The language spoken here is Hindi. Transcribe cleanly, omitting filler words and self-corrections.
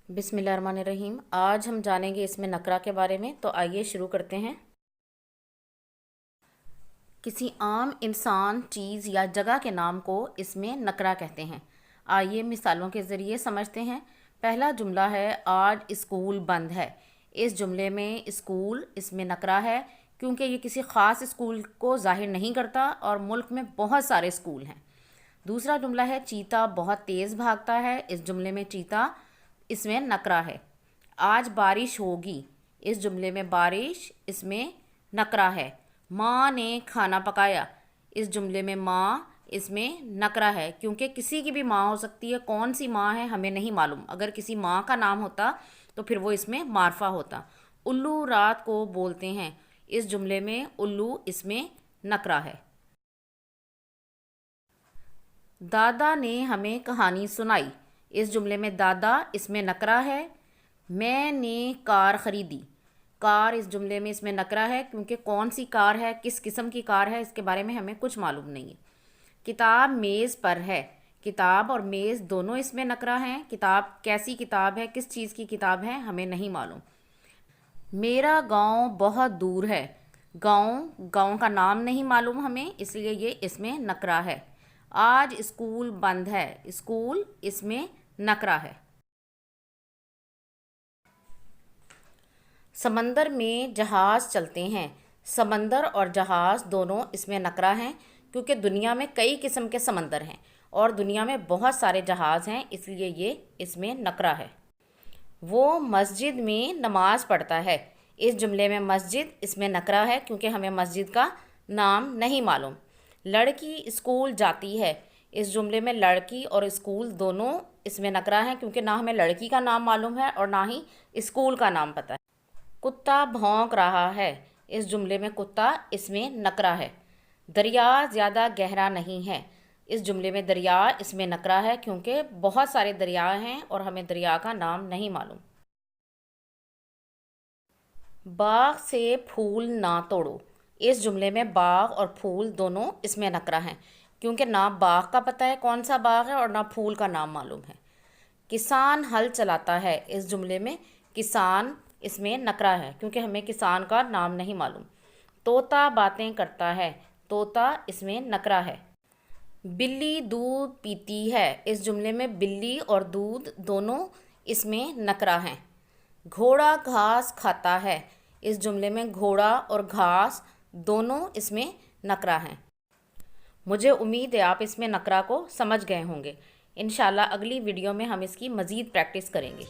बिस्मिल्लाहिर्रहमानिर्रहीम। आज हम जानेंगे इसमें नकरा के बारे में। तो आइए शुरू करते हैं। किसी आम इंसान, चीज़ या जगह के नाम को इसमें नकरा कहते हैं। आइए मिसालों के ज़रिए समझते हैं। पहला जुमला है, आज स्कूल बंद है। इस जुमले में स्कूल इसमें नकरा है क्योंकि ये किसी ख़ास स्कूल को ज़ाहिर नहीं करता और मुल्क में बहुत सारे स्कूल हैं। दूसरा जुमला है, चीता बहुत तेज़ भागता है। इस जुमले में चीता इसमें नकरा है। आज बारिश होगी। इस जुमले में बारिश इसमें नकरा है। माँ ने खाना पकाया। इस जुमले में माँ इसमें नकरा है क्योंकि किसी की भी माँ हो सकती है। कौन सी माँ है हमें नहीं मालूम। अगर किसी माँ का नाम होता तो फिर वो इसमें मारफा होता। उल्लू रात को बोलते हैं। इस जुमले में उल्लू इसमें नकरा है। दादा ने हमें कहानी सुनाई। इस जुमले में दादा इसमें नकरा है। मैंने कार ख़रीदी। कार इस जुमले में इसमें नकरा है क्योंकि कौन सी कार है, किस किस्म की कार है, इसके बारे में हमें कुछ मालूम नहीं है। किताब मेज़ पर है। किताब और मेज़ दोनों इसमें नकरा हैं। किताब कैसी किताब है, किस चीज़ की किताब है, हमें नहीं मालूम। मेरा गांव बहुत दूर है। गांव का नाम नहीं मालूम हमें, इसलिए ये इसमें नकरा है। आज स्कूल बंद है। स्कूल इसमें नकरा है। समंदर में जहाज़ चलते हैं। समंदर और जहाज़ दोनों इसमें नकरा हैं क्योंकि दुनिया में कई किस्म के समंदर हैं और दुनिया में बहुत सारे जहाज़ हैं, इसलिए ये इसमें नकरा है। वो मस्जिद में नमाज़ पढ़ता है। इस जुमले में मस्जिद इसमें नकरा है क्योंकि हमें मस्जिद का नाम नहीं मालूम। लड़की स्कूल जाती है। इस जुमले में लड़की और स्कूल दोनों इसमें नकरा हैं क्योंकि ना हमें लड़की का नाम मालूम है और ना ही स्कूल का नाम पता है। कुत्ता भौंक रहा है। इस जुमले में कुत्ता इसमें नकरा है। दरिया ज़्यादा गहरा नहीं है। इस जुमले में दरिया इसमें नकरा है क्योंकि बहुत सारे दरिया हैं और हमें दरिया का नाम नहीं मालूम। बाग से फूल ना तोड़ो। इस जुमले में बाग और फूल दोनों इसमें नकरा हैं क्योंकि ना बाग का पता है कौन सा बाग है और ना फूल का नाम मालूम है। किसान हल चलाता है। इस जुमले में किसान इसमें नकरा है क्योंकि हमें किसान का नाम नहीं मालूम। तोता बातें करता है। तोता इसमें नकरा है। बिल्ली दूध पीती है। इस जुमले में बिल्ली और दूध दोनों इसमें नकरा हैं। घोड़ा घास खाता है। इस जुमले में घोड़ा और घास दोनों इसमें नकरा हैं। मुझे उम्मीद है आप इसमें नकरा को समझ गए होंगे। इंशाल्लाह अगली वीडियो में हम इसकी मज़ीद प्रैक्टिस करेंगे।